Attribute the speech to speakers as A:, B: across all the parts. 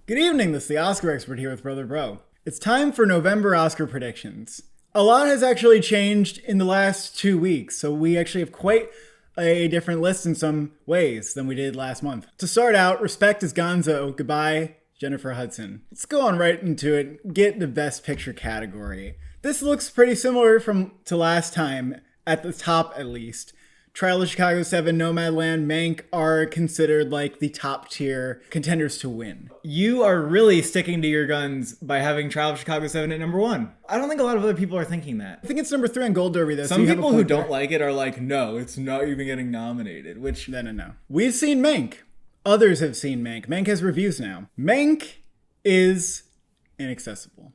A: Good evening, this is the Oscar expert here with Brother Bro. It's time for November Oscar predictions. A lot has actually changed in the last 2 weeks, so we actually have quite a different list in some ways than we did last month. To start out, Respect is Gonzo, Goodbye, Jennifer Hudson. Let's go on right into it, get the Best Picture category. This looks pretty similar to last time, at the top at least. Trial of Chicago 7, Nomadland, Mank are considered like the top tier contenders to win.
B: You are really sticking to your guns by having Trial of Chicago 7 at number 1. I don't think a lot of other people are thinking that.
A: I think it's number 3 on Gold Derby though.
B: Some people who don't like it are like, no, it's not even getting nominated, which...
A: No. We've seen Mank. Others have seen Mank. Mank has reviews now. Mank is inaccessible.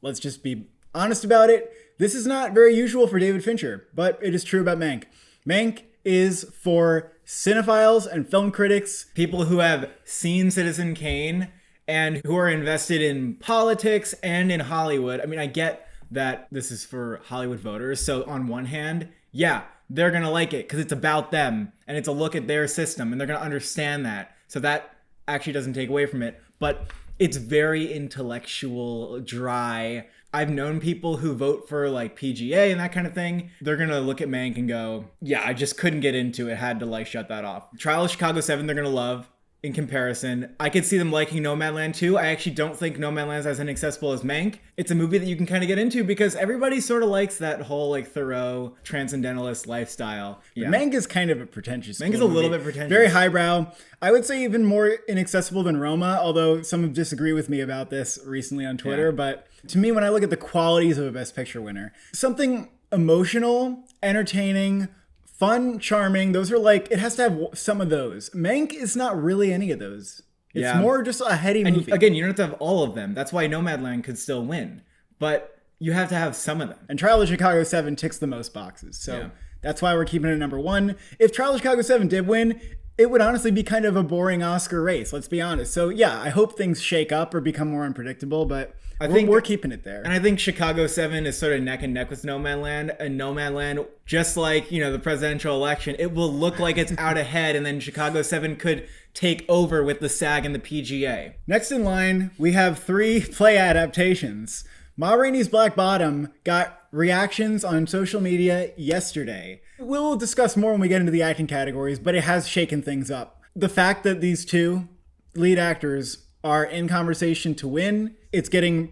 A: Let's just be honest about it. This is not very usual for David Fincher, but it is true about Mank. Mank is for cinephiles and film critics.
B: People who have seen Citizen Kane and who are invested in politics and in Hollywood. I mean, I get that this is for Hollywood voters. So on one hand, yeah, they're going to like it because it's about them and it's a look at their system and they're going to understand that. So that actually doesn't take away from it. But it's very intellectual, dry. I've known people who vote for like PGA and that kind of thing. They're going to look at Mank and go, yeah, I just couldn't get into it. Had to like shut that off. Trial of Chicago 7, they're going to love in comparison. I could see them liking Nomadland too. I actually don't think Nomadland is as inaccessible as Mank. It's a movie that you can kind of get into because everybody sort of likes that whole like Thoreau transcendentalist lifestyle.
A: Yeah. Mank is kind of a pretentious
B: Mank is a little bit pretentious.
A: Very highbrow. I would say even more inaccessible than Roma, although some have disagreed with me about this recently on Twitter. Yeah. But to me, when I look at the qualities of a Best Picture winner, something emotional, entertaining, fun, charming, those are like, it has to have some of those. Mank is not really any of those. It's more just a heady movie.
B: Again, you don't have to have all of them. That's why Nomadland could still win. But you have to have some of them.
A: And Trial of Chicago 7 ticks the most boxes. So that's why we're keeping it at number 1. If Trial of Chicago 7 did win, it would honestly be kind of a boring Oscar race, let's be honest. So yeah, I hope things shake up or become more unpredictable, but I think we're keeping it there.
B: And I think Chicago 7 is sort of neck and neck with Nomadland. And Nomadland, just like, the presidential election, it will look like it's out ahead, and then Chicago 7 could take over with the SAG and the PGA.
A: Next in line, we have 3 play adaptations. Ma Rainey's Black Bottom got reactions on social media yesterday. We'll discuss more when we get into the acting categories, but it has shaken things up. The fact that these 2 lead actors are in conversation to win, it's getting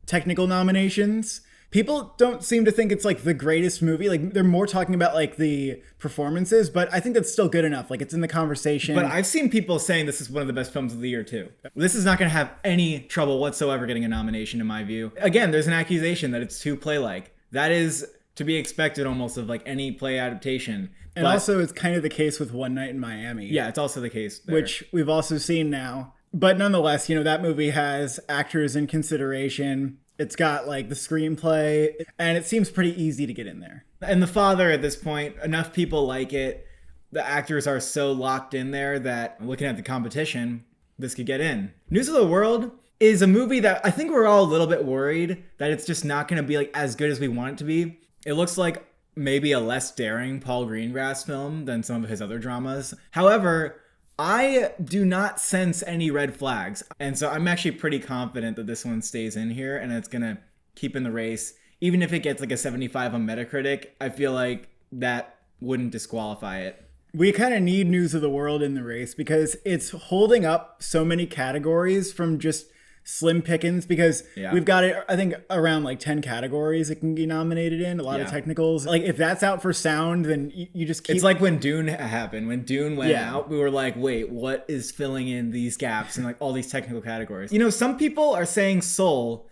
A: technical nominations. People don't seem to think it's like the greatest movie. Like they're more talking about like the performances, but I think that's still good enough. Like it's in the conversation.
B: But I've seen people saying this is one of the best films of the year too. This is not going to have any trouble whatsoever getting a nomination in my view. Again, there's an accusation that it's too play-like. That is to be expected almost of like any play adaptation.
A: And also it's kind of the case with One Night in Miami.
B: Yeah, it's also the case there.
A: Which we've also seen now. But nonetheless, that movie has actors in consideration. It's got like the screenplay, and it seems pretty easy to get in there.
B: And The Father at this point, enough people like it. The actors are so locked in there that looking at the competition, this could get in. News of the World is a movie that I think we're all a little bit worried that it's just not going to be like as good as we want it to be. It looks like maybe a less daring Paul Greengrass film than some of his other dramas. However, I do not sense any red flags. And so I'm actually pretty confident that this one stays in here and it's going to keep in the race. Even if it gets like a 75 on Metacritic, I feel like that wouldn't disqualify it.
A: We kind of need News of the World in the race because it's holding up so many categories from just slim pickings because we've got it, I think, around like 10 categories it can be nominated in, a lot of technicals. Like if that's out for sound, then you just keep...
B: It's like when Dune happened. When Dune went out, we were like, wait, what is filling in these gaps and like all these technical categories? Some people are saying Soul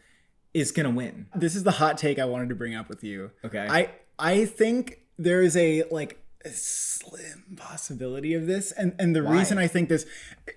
B: is going to win.
A: This is the hot take I wanted to bring up with you.
B: Okay.
A: I think there is a slim possibility of this. And the reason I think this,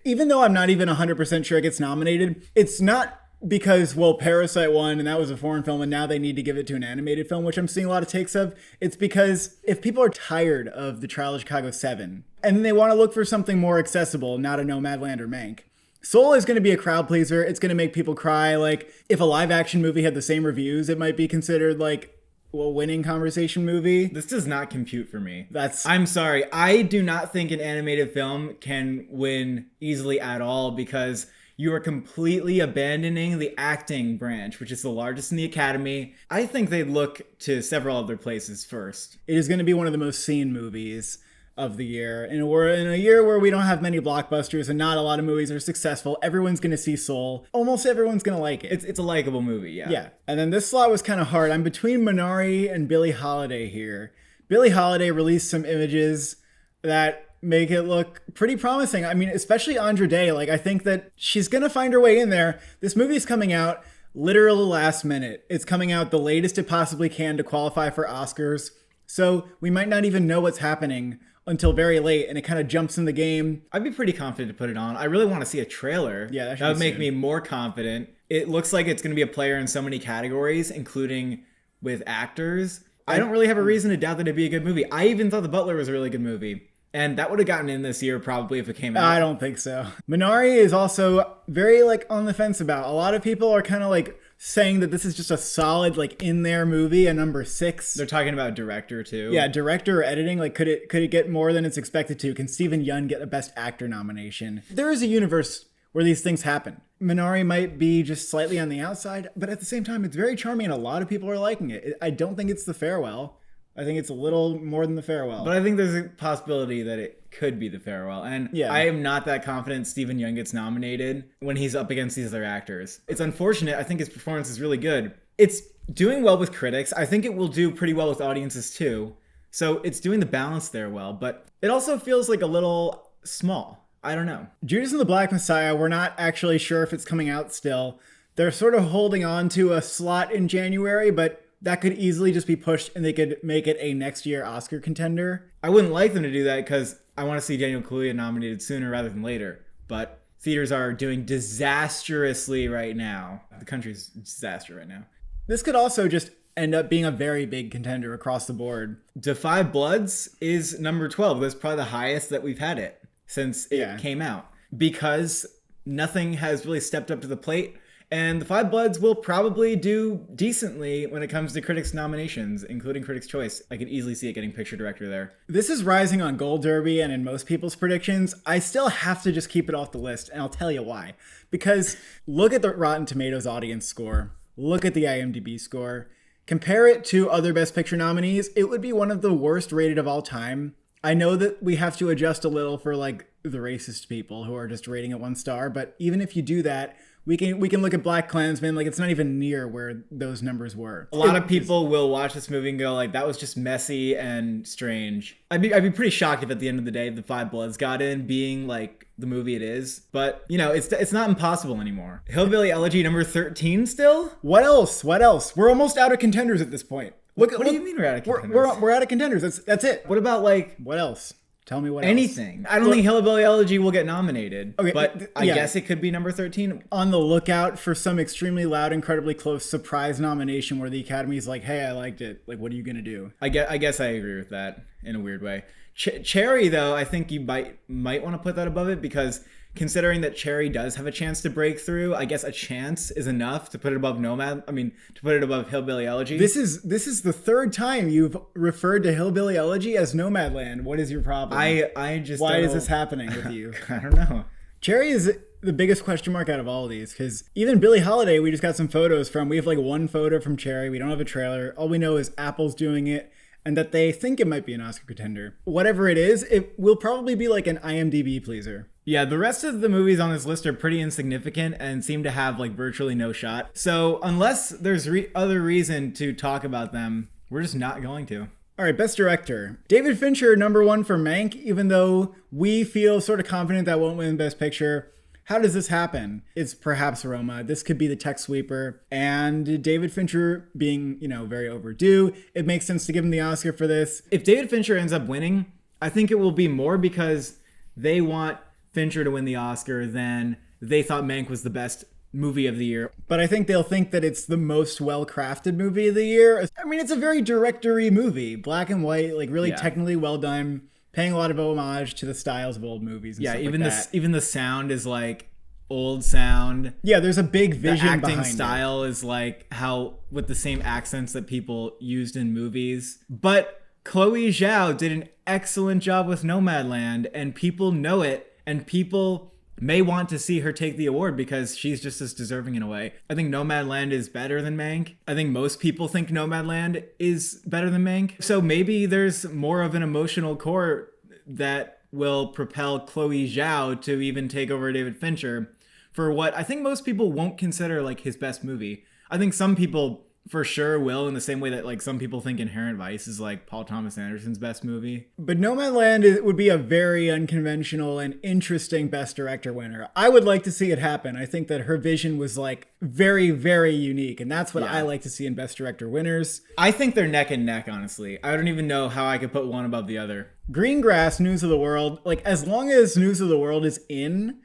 A: even though I'm not even 100% sure it gets nominated, it's not because, Parasite won and that was a foreign film and now they need to give it to an animated film, which I'm seeing a lot of takes of. It's because if people are tired of the Trial of Chicago 7 and they want to look for something more accessible, not a Nomadland or Mank, Soul is going to be a crowd pleaser. It's going to make people cry. Like if a live action movie had the same reviews, it might be considered like winning conversation movie.
B: This does not compute for me. I'm sorry. I do not think an animated film can win easily at all because you are completely abandoning the acting branch, which is the largest in the Academy. I think they'd look to several other places first.
A: It is going to be one of the most seen movies of the year. And we're in a year where we don't have many blockbusters and not a lot of movies are successful. Everyone's going to see Soul. Almost everyone's going to like it.
B: It's a likable movie, yeah.
A: Yeah. And then this slot was kind of hard. I'm between Minari and Billie Holiday here. Billie Holiday released some images that make it look pretty promising. I mean, especially Andra Day. Like, I think that she's going to find her way in there. This movie's coming out literally last minute. It's coming out the latest it possibly can to qualify for Oscars. So we might not even know what's happening until very late, and it kind of jumps in the game.
B: I'd be pretty confident to put it on. I really want to see a trailer.
A: Yeah,
B: that would make me more confident. It looks like it's going to be a player in so many categories, including with actors. I don't really have a reason to doubt that it'd be a good movie. I even thought The Butler was a really good movie. And that would have gotten in this year probably if it came out.
A: I don't think so. Minari is also very like on the fence about. A lot of people are kind of like saying that this is just a solid like in there movie, a number 6.
B: They're talking about director too.
A: Yeah, director or editing. Like could it get more than it's expected to? Can Steven Yeun get a Best Actor nomination? There is a universe where these things happen. Minari might be just slightly on the outside, but at the same time, it's very charming and a lot of people are liking it. I don't think it's The Farewell. I think it's a little more than The Farewell.
B: But I think there's a possibility that it could be The Farewell. And yeah. I am not that confident Steven Yeun gets nominated when he's up against these other actors. It's unfortunate. I think his performance is really good. It's doing well with critics. I think it will do pretty well with audiences too. So it's doing the balance there well. But it also feels like a little small. I don't know.
A: Judas and the Black Messiah, we're not actually sure if it's coming out still. They're sort of holding on to a slot in January, but that could easily just be pushed and they could make it a next year Oscar contender.
B: I wouldn't like them to do that because I want to see Daniel Kaluuya nominated sooner rather than later. But theaters are doing disastrously right now. The country's a disaster right now.
A: This could also just end up being a very big contender across the board.
B: Da 5 Bloods is number 12. That's probably the highest that we've had it since it came out. Because nothing has really stepped up to the plate. And The 5 Bloods will probably do decently when it comes to critics' nominations, including Critics' Choice. I could easily see it getting Picture Director there.
A: This is rising on Gold Derby and in most people's predictions. I still have to just keep it off the list, and I'll tell you why. Because look at the Rotten Tomatoes audience score. Look at the IMDb score. Compare it to other Best Picture nominees. It would be one of the worst rated of all time. I know that we have to adjust a little for like the racist people who are just rating it 1 star, but even if you do that, we can look at Black Klansman, like it's not even near where those numbers were.
B: A lot of people will watch this movie and go like, that was just messy and strange. I'd be pretty shocked if at the end of the day The 5 Bloods got in being like the movie it is. But, you know, it's not impossible anymore. Hillbilly Elegy number 13 still?
A: What else? We're almost out of contenders at this point.
B: What do you mean we're out of contenders?
A: We're out of contenders. That's it.
B: What about like...
A: What else? Tell me what
B: anything. Else. I don't think Hillbilly Elegy will get nominated. Okay, but I guess it could be number 13.
A: On the lookout for some extremely loud, incredibly close surprise nomination where the Academy is like, hey, I liked it. Like, what are you going to do?
B: I guess I agree with that in a weird way. Cherry, though, I think you might want to put that above it because considering that Cherry does have a chance to break through, I guess a chance is enough to put it above to put it above Hillbilly Elegy.
A: This is the 3rd time you've referred to Hillbilly Elegy as Nomadland. What is your problem? Why is this happening with you?
B: I don't know.
A: Cherry is the biggest question mark out of all of these because even Billie Holiday, we just got some photos from. We have like 1 photo from Cherry. We don't have a trailer. All we know is Apple's doing it and that they think it might be an Oscar contender. Whatever it is, it will probably be like an IMDb pleaser.
B: Yeah, the rest of the movies on this list are pretty insignificant and seem to have like virtually no shot. So unless there's other reason to talk about them, we're just not going to.
A: All right, Best Director. David Fincher, number 1 for Mank, even though we feel sort of confident that won't win Best Picture. How does this happen? It's perhaps Roma. This could be the tech sweeper. And David Fincher being, very overdue, it makes sense to give him the Oscar for this.
B: If David Fincher ends up winning, I think it will be more because they want Fincher to win the Oscar than they thought Mank was the best movie of the year.
A: But I think they'll think that it's the most well-crafted movie of the year. I mean, it's a very directory movie. Black and white, like really technically well done, paying a lot of homage to the styles of old movies and stuff
B: even
A: like that.
B: Even the sound is like old sound.
A: Yeah, there's a big vision behind it.
B: The acting style is like how with the same accents that people used in movies. But Chloe Zhao did an excellent job with Nomadland and people know it. And people may want to see her take the award because she's just as deserving in a way. I think Nomadland is better than Mank. I think most people think Nomadland is better than Mank. So maybe there's more of an emotional core that will propel Chloe Zhao to even take over David Fincher for what I think most people won't consider like his best movie. I think some people for sure will, in the same way that like some people think Inherent Vice is like Paul Thomas Anderson's best movie.
A: But Nomadland would be a very unconventional and interesting Best Director winner. I would like to see it happen. I think that her vision was like very, very unique, and that's what I like to see in Best Director winners.
B: I think they're neck and neck, honestly. I don't even know how I could put one above the other.
A: Greengrass, News of the World, like as long as News of the World is in,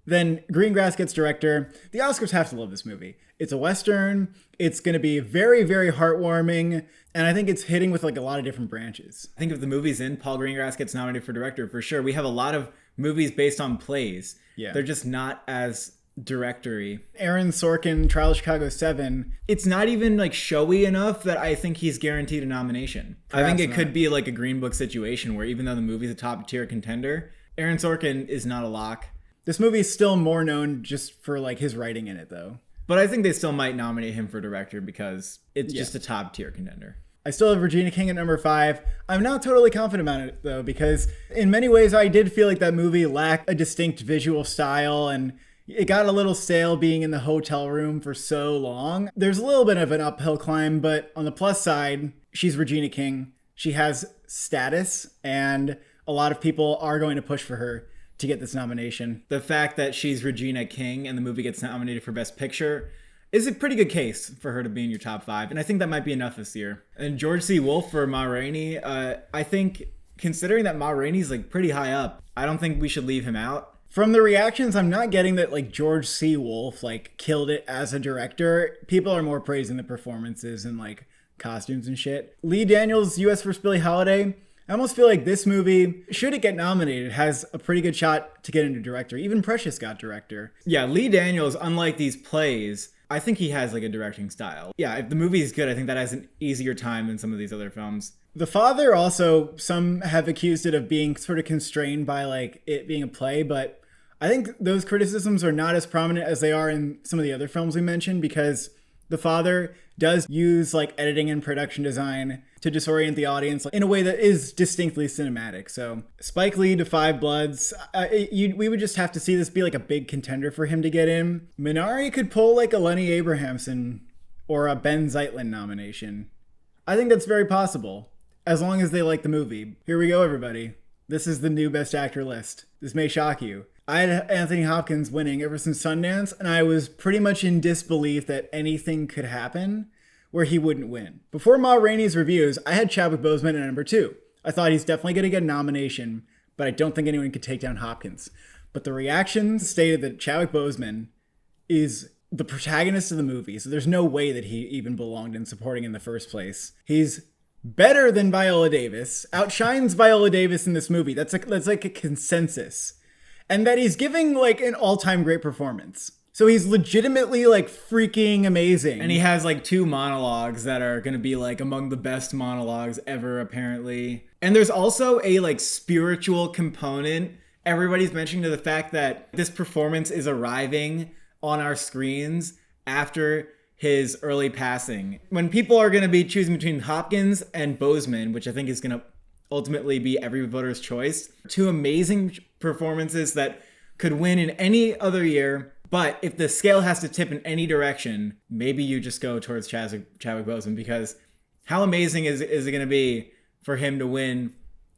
A: then Greengrass gets director. The Oscars have to love this movie. It's a Western. It's going to be very, very heartwarming. And I think it's hitting with like a lot of different branches.
B: I think if the movie's in, Paul Greengrass gets nominated for director for sure. We have a lot of movies based on plays.
A: Yeah.
B: They're just not as directory.
A: Aaron Sorkin, Trial of Chicago 7.
B: It's not even like showy enough that I think he's guaranteed a nomination. I think it could be like a Green Book situation where even though the movie's a top tier contender, Aaron Sorkin is not a lock.
A: This movie is still more known just for like his writing in it though.
B: But I think they still might nominate him for director because it's just a top tier contender.
A: I still have Regina King at number 5. I'm not totally confident about it though, because in many ways I did feel like that movie lacked a distinct visual style and it got a little stale being in the hotel room for so long. There's a little bit of an uphill climb, but on the plus side, she's Regina King. She has status and a lot of people are going to push for her to get this nomination.
B: The fact that she's Regina King and the movie gets nominated for Best Picture is a pretty good case for her to be in your top 5. And I think that might be enough this year. And George C. Wolfe for Ma Rainey, I think considering that Ma Rainey's like pretty high up, I don't think we should leave him out.
A: From the reactions, I'm not getting that like George C. Wolfe like killed it as a director. People are more praising the performances and like costumes and shit. Lee Daniels, U.S. vs. Billie Holiday. I almost feel like this movie, should it get nominated, has a pretty good shot to get into director. Even Precious got director.
B: Yeah, Lee Daniels, unlike these plays, I think he has like a directing style. Yeah, if the movie is good, I think that has an easier time than some of these other films.
A: The Father also, some have accused it of being sort of constrained by like it being a play, but I think those criticisms are not as prominent as they are in some of the other films we mentioned, because The Father does use like editing and production design to disorient the audience in a way that is distinctly cinematic. So Spike Lee to Five Bloods, we would just have to see this be like a big contender for him to get in. Minari could pull like a Lenny Abrahamson or a Ben Zeitlin nomination. I think that's very possible, as long as they like the movie. Here we go, everybody. This is the new Best Actor list. This may shock you. I had Anthony Hopkins winning ever since Sundance, and I was pretty much in disbelief that anything could happen where he wouldn't win. Before Ma Rainey's reviews, I had Chadwick Boseman at number 2. I thought he's definitely going to get a nomination, but I don't think anyone could take down Hopkins. But the reactions stated that Chadwick Boseman is the protagonist of the movie, so there's no way that he even belonged in supporting in the first place. He's better than Viola Davis, outshines Viola Davis in this movie. That's like a consensus. And that he's giving like an all-time great performance. So he's legitimately like freaking amazing.
B: And he has like 2 monologues that are going to be like among the best monologues ever, apparently. And there's also a like spiritual component. Everybody's mentioning to the fact that this performance is arriving on our screens after his early passing. When people are going to be choosing between Hopkins and Boseman, which I think is going to ultimately be every voter's choice, 2 amazing performances that could win in any other year. But if the scale has to tip in any direction, maybe you just go towards Chadwick Boseman, because how amazing is it going to be for him to win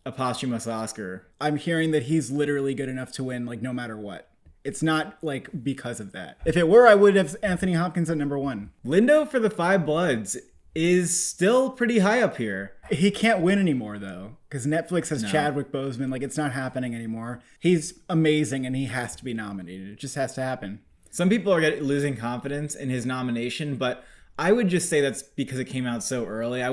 B: a posthumous Oscar?
A: I'm hearing that he's literally good enough to win, like no matter what. It's not like because of that. If it were, I would have Anthony Hopkins at number 1.
B: Lindo for the Five Bloods is still pretty high up here.
A: He can't win anymore though, because Netflix has Chadwick Boseman. Like it's not happening anymore. He's amazing and he has to be nominated. It just has to happen.
B: Some people are losing confidence in his nomination, but I would just say that's because it came out so early. I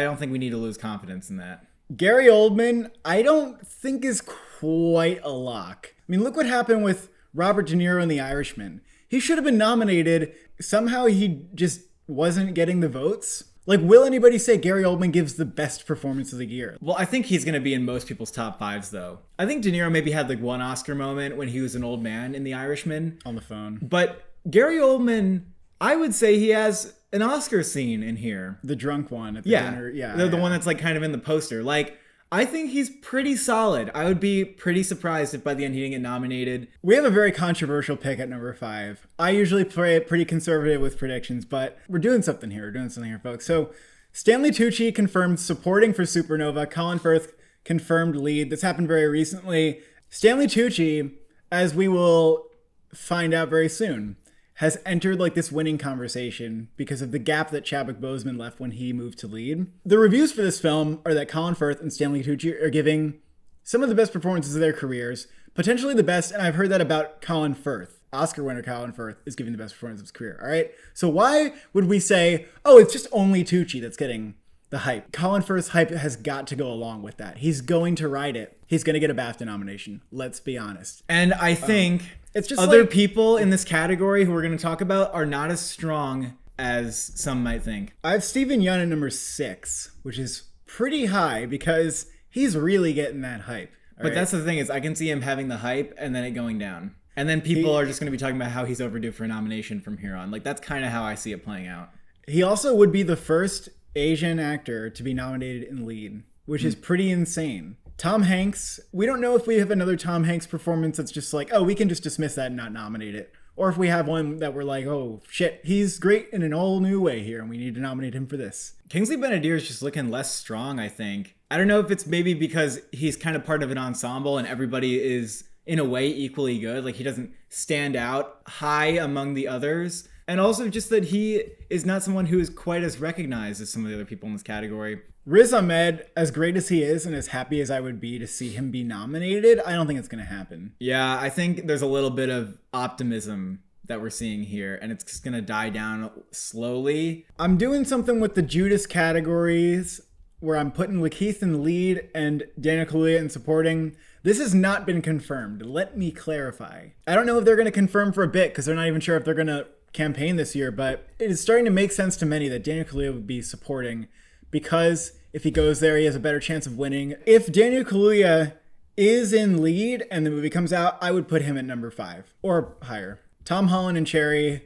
B: don't think we need to lose confidence in that.
A: Gary Oldman, I don't think is quite a lock. I mean, look what happened with Robert De Niro in The Irishman. He should have been nominated. Somehow he just wasn't getting the votes. Like, will anybody say Gary Oldman gives the best performance of the year?
B: Well, I think he's going to be in most people's top fives, though. I think De Niro maybe had like one Oscar moment when he was an old man in The Irishman.
A: On the phone.
B: But Gary Oldman, I would say he has an Oscar scene in here.
A: The drunk one at the dinner. Yeah.
B: The one that's like kind of in the poster. Like, I think he's pretty solid. I would be pretty surprised if by the end he didn't get nominated.
A: We have a very controversial pick at number 5. I usually play it pretty conservative with predictions, but we're doing something here. We're doing something here, folks. So Stanley Tucci confirmed supporting for Supernova. Colin Firth confirmed lead. This happened very recently. Stanley Tucci, as we will find out very soon, has entered like this winning conversation because of the gap that Chadwick Boseman left when he moved to lead. The reviews for this film are that Colin Firth and Stanley Tucci are giving some of the best performances of their careers, potentially the best, and I've heard that about Colin Firth. Oscar winner Colin Firth is giving the best performance of his career, all right? So why would we say, oh, it's just only Tucci that's getting the hype? Colin Firth's hype has got to go along with that. He's going to ride it. He's going to get a BAFTA nomination. Let's be honest.
B: And I think
A: it's just
B: other
A: like,
B: people in this category who we're going to talk about are not as strong as some might think.
A: I have Steven Yeun at number 6, which is pretty high because he's really getting that hype.
B: But that's the thing is I can see him having the hype and then it going down. And then people are just going to be talking about how he's overdue for a nomination from here on. Like, that's kind of how I see it playing out.
A: He also would be the first Asian actor to be nominated in lead, which is pretty insane. Tom Hanks, we don't know if we have another Tom Hanks performance that's just like, oh, we can just dismiss that and not nominate it. Or if we have one that we're like, oh, shit, he's great in an all new way here and we need to nominate him for this.
B: Kingsley Ben-Adir is just looking less strong, I think. I don't know if it's maybe because he's kind of part of an ensemble and everybody is, in a way, equally good. Like, he doesn't stand out high among the others. And also just that he is not someone who is quite as recognized as some of the other people in this category.
A: Riz Ahmed, as great as he is and as happy as I would be to see him be nominated, I don't think it's going to happen.
B: Yeah, I think there's a little bit of optimism that we're seeing here, and it's just going to die down slowly.
A: I'm doing something with the Judas categories where I'm putting Lakeith in the lead and Daniel Kaluuya in supporting. This has not been confirmed. Let me clarify. I don't know if they're going to confirm for a bit because they're not even sure if they're going to campaign this year, but it is starting to make sense to many that Daniel Kaluuya would be supporting because if he goes there, he has a better chance of winning. If Daniel Kaluuya is in lead and the movie comes out, I would put him at number 5 or higher. Tom Holland and Cherry,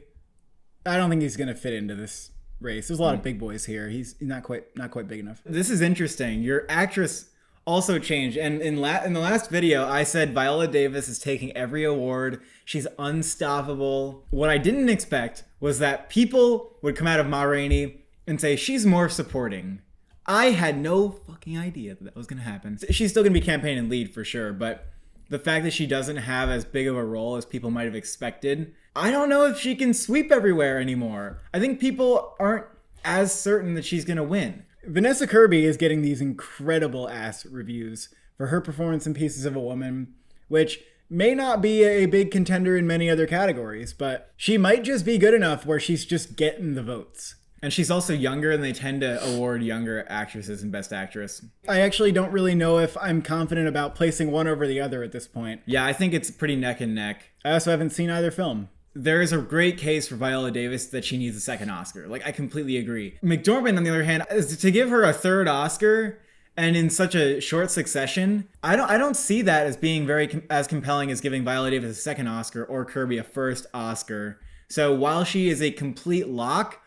A: I don't think he's going to fit into this race. There's a lot of big boys here. He's not quite big enough.
B: This is interesting. Your actress also changed. And in the last video, I said Viola Davis is taking every award. She's unstoppable. What I didn't expect was that people would come out of Ma Rainey and say she's more supporting. I had no fucking idea that was going to happen. She's still going to be campaigning lead for sure, but the fact that she doesn't have as big of a role as people might have expected, I don't know if she can sweep everywhere anymore. I think people aren't as certain that she's going to win.
A: Vanessa Kirby is getting these incredible ass reviews for her performance in Pieces of a Woman, which may not be a big contender in many other categories, but she might just be good enough where she's just getting the votes.
B: And she's also younger, and they tend to award younger actresses in Best Actress.
A: I actually don't really know if I'm confident about placing one over the other at this point.
B: Yeah, I think it's pretty neck and neck.
A: I also haven't seen either film.
B: There is a great case for Viola Davis that she needs a second Oscar. Like, I completely agree. McDormand, on the other hand, is to give her a third Oscar and in such a short succession, I don't see that as being as compelling as giving Viola Davis a second Oscar or Kirby a first Oscar. So while she is a complete lock,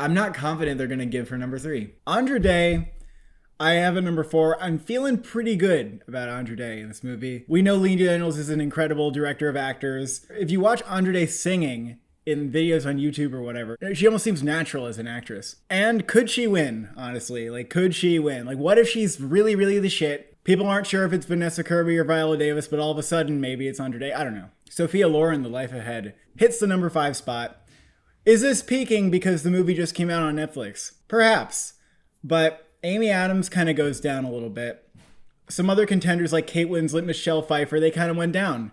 B: I'm not confident they're going to give her number 3.
A: Andra Day, I have a number 4. I'm feeling pretty good about Andra Day in this movie. We know Lee Daniels is an incredible director of actors. If you watch Andra Day singing in videos on YouTube or whatever, she almost seems natural as an actress. And could she win, honestly? Like, could she win? Like, what if she's really, really the shit? People aren't sure if it's Vanessa Kirby or Viola Davis, but all of a sudden, maybe it's Andra Day. I don't know. Sophia Loren, The Life Ahead, hits the number 5 spot. Is this peaking because the movie just came out on Netflix? Perhaps. But Amy Adams kind of goes down a little bit. Some other contenders like Kate Winslet, Michelle Pfeiffer, they kind of went down.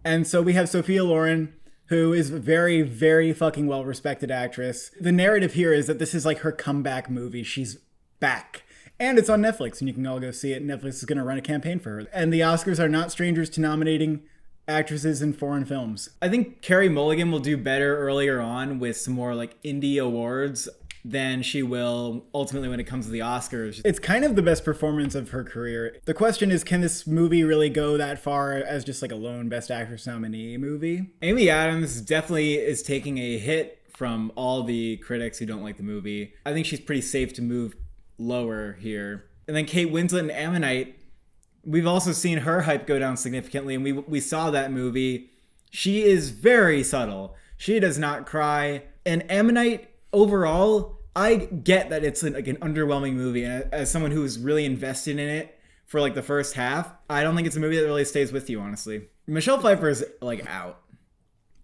A: And so we have Sophia Loren, who is a very, very fucking well-respected actress. The narrative here is that this is like her comeback movie. She's back. And it's on Netflix, and you can all go see it. Netflix is going to run a campaign for her. And the Oscars are not strangers to nominating actresses in foreign films.
B: I think Carey Mulligan will do better earlier on with some more like indie awards. than she will ultimately when it comes to the Oscars.
A: It's kind of the best performance of her career. The question is, can this movie really go that far as just like a lone Best Actress nominee movie?
B: Amy Adams definitely is taking a hit from all the critics who don't like the movie. I think she's pretty safe to move lower here. And then Kate Winslet in Ammonite, we've also seen her hype go down significantly, and we saw that movie. She is very subtle. She does not cry. And Ammonite, overall, I get that it's like an underwhelming movie. And as someone who was really invested in it for like the first half, I don't think it's a movie that really stays with you, honestly. Michelle Pfeiffer's like out.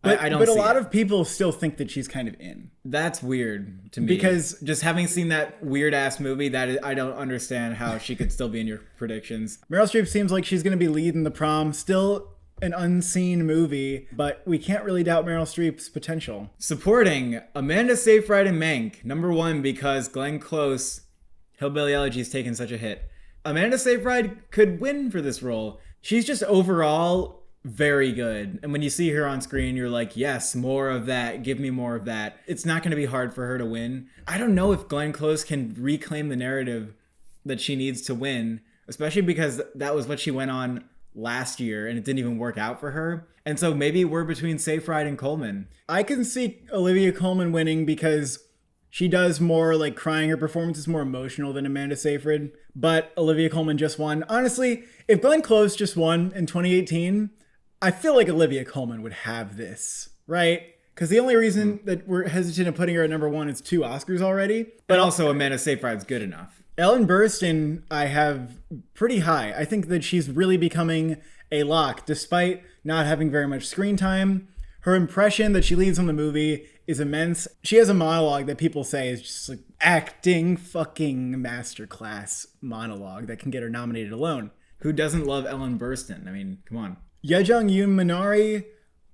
A: But,
B: I don't
A: but a
B: see
A: lot
B: it.
A: of people still think that she's kind of in.
B: That's weird to me.
A: Because
B: just having seen that weird ass movie, I don't understand how she could still be in your predictions.
A: Meryl Streep seems like she's going to be leading the prom. Still an unseen movie, but we can't really doubt Meryl Streep's potential.
B: Supporting Amanda Seyfried and Mank, number 1 because Glenn Close, Hillbilly Elegy, has taken such a hit. Amanda Seyfried could win for this role. She's just overall very good. And when you see her on screen, you're like, yes, more of that. Give me more of that. It's not going to be hard for her to win. I don't know if Glenn Close can reclaim the narrative that she needs to win, especially because that was what she went on last year and it didn't even work out for her. And so maybe we're between Seyfried and Coleman.
A: I can see Olivia Colman winning because she does more like crying. Her performance is more emotional than Amanda Seyfried, but Olivia Colman just won. Honestly, if Glenn Close just won in 2018, I feel like Olivia Colman would have this, right? Because the only reason that we're hesitant of putting her at number 1 is 2 Oscars already.
B: But also Amanda Seyfried's good enough.
A: Ellen Burstyn, I have pretty high. I think that she's really becoming a lock, despite not having very much screen time. Her impression that she leaves on the movie is immense. She has a monologue that people say is just like acting fucking masterclass monologue that can get her nominated alone.
B: Who doesn't love Ellen Burstyn? I mean, come on.
A: Yejung Yoon Minari,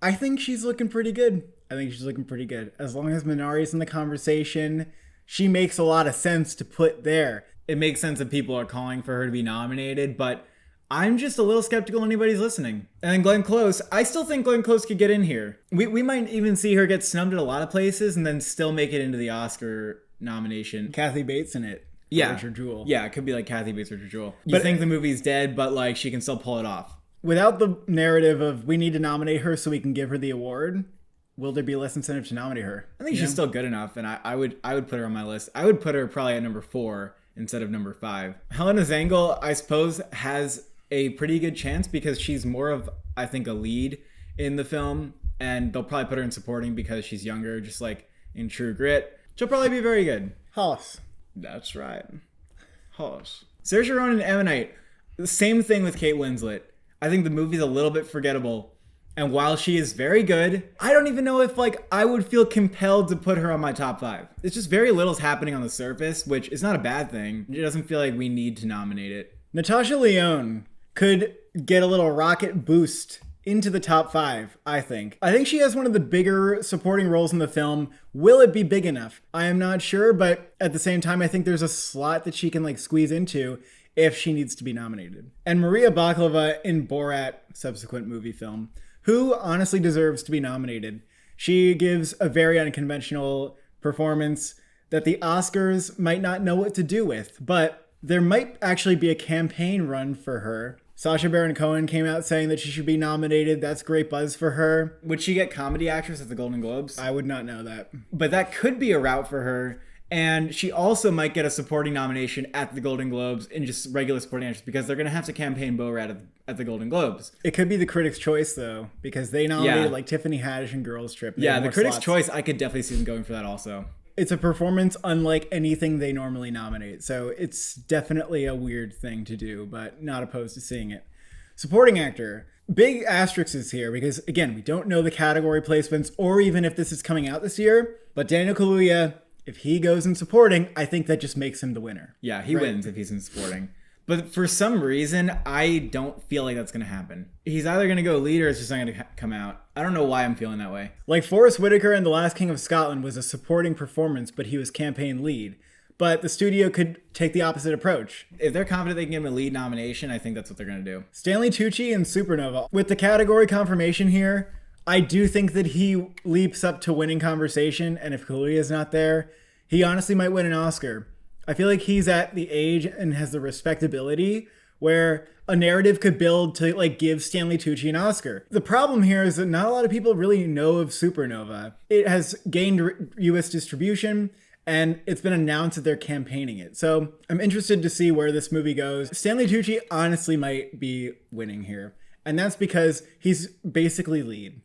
A: I think she's looking pretty good. As long as Minari's in the conversation, she makes a lot of sense to put there.
B: It makes sense that people are calling for her to be nominated, but I'm just a little skeptical anybody's listening. And then Glenn Close, I still think Glenn Close could get in here. We might even see her get snubbed at a lot of places and then still make it into the Oscar nomination.
A: Kathy Bates in it.
B: Yeah.
A: Richard Jewell.
B: Yeah, it could be like Kathy Bates or Richard Jewell. You think the movie's dead, but like she can still pull it off.
A: Without the narrative of we need to nominate her so we can give her the award, will there be less incentive to nominate her?
B: I think she's still good enough, and I would put her on my list. I would put her probably at number 4 instead of number 5. Helena Zengel, I suppose, has a pretty good chance because she's more of, I think, a lead in the film, and they'll probably put her in supporting because she's younger, just like in True Grit. She'll probably be very good.
A: Hoss.
B: That's right. Hoss. Saoirse Ronan and Ammonite. The same thing with Kate Winslet. I think the movie's a little bit forgettable. And while she is very good, I don't even know if like I would feel compelled to put her on my top 5. It's just very little's happening on the surface, which is not a bad thing. It doesn't feel like we need to nominate it.
A: Natasha Lyonne could get a little rocket boost into the top 5, I think. I think she has one of the bigger supporting roles in the film. Will it be big enough? I am not sure, but at the same time, I think there's a slot that she can like squeeze into if she needs to be nominated. And Maria Baklava in Borat, subsequent movie film, who honestly deserves to be nominated. She gives a very unconventional performance that the Oscars might not know what to do with, but there might actually be a campaign run for her. Sacha Baron Cohen came out saying that she should be nominated. That's great buzz for her.
B: Would she get comedy actress at the Golden Globes?
A: I would not know that.
B: But that could be a route for her. And she also might get a supporting nomination at the Golden Globes in just regular supporting actress because they're going to have to campaign Borat at the Golden Globes.
A: It could be the Critics' Choice, though, because they nominated like Tiffany Haddish and Girls Trip.
B: Yeah, the Critics' Choice, I could definitely see them going for that also.
A: It's a performance unlike anything they normally nominate. So it's definitely a weird thing to do, but not opposed to seeing it. Supporting actor. Big asterisks here because, again, we don't know the category placements or even if this is coming out this year. But Daniel Kaluuya, if he goes in supporting, I think that just makes him the winner.
B: Yeah, he wins if he's in supporting. But for some reason, I don't feel like that's going to happen. He's either going to go lead or it's just not going to come out. I don't know why I'm feeling that way.
A: Like Forrest Whitaker in The Last King of Scotland was a supporting performance, but he was campaign lead. But the studio could take the opposite approach.
B: If they're confident they can give him a lead nomination, I think that's what they're going to do.
A: Stanley Tucci in Supernova. With the category confirmation here, I do think that he leaps up to winning conversation. And if Kaluuya's not there, he honestly might win an Oscar. I feel like he's at the age and has the respectability where a narrative could build to like give Stanley Tucci an Oscar. The problem here is that not a lot of people really know of Supernova. It has gained US distribution and it's been announced that they're campaigning it. So I'm interested to see where this movie goes. Stanley Tucci honestly might be winning here. And that's because he's basically lead.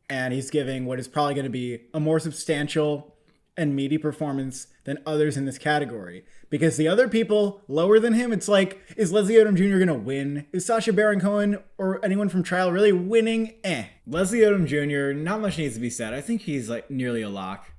A: And he's giving what is probably going to be a more substantial and meaty performance than others in this category. Because the other people lower than him, it's like, is Leslie Odom Jr. going to win? Is Sacha Baron Cohen or anyone from Trial really winning?
B: Leslie Odom Jr., not much needs to be said. I think he's like nearly a lock.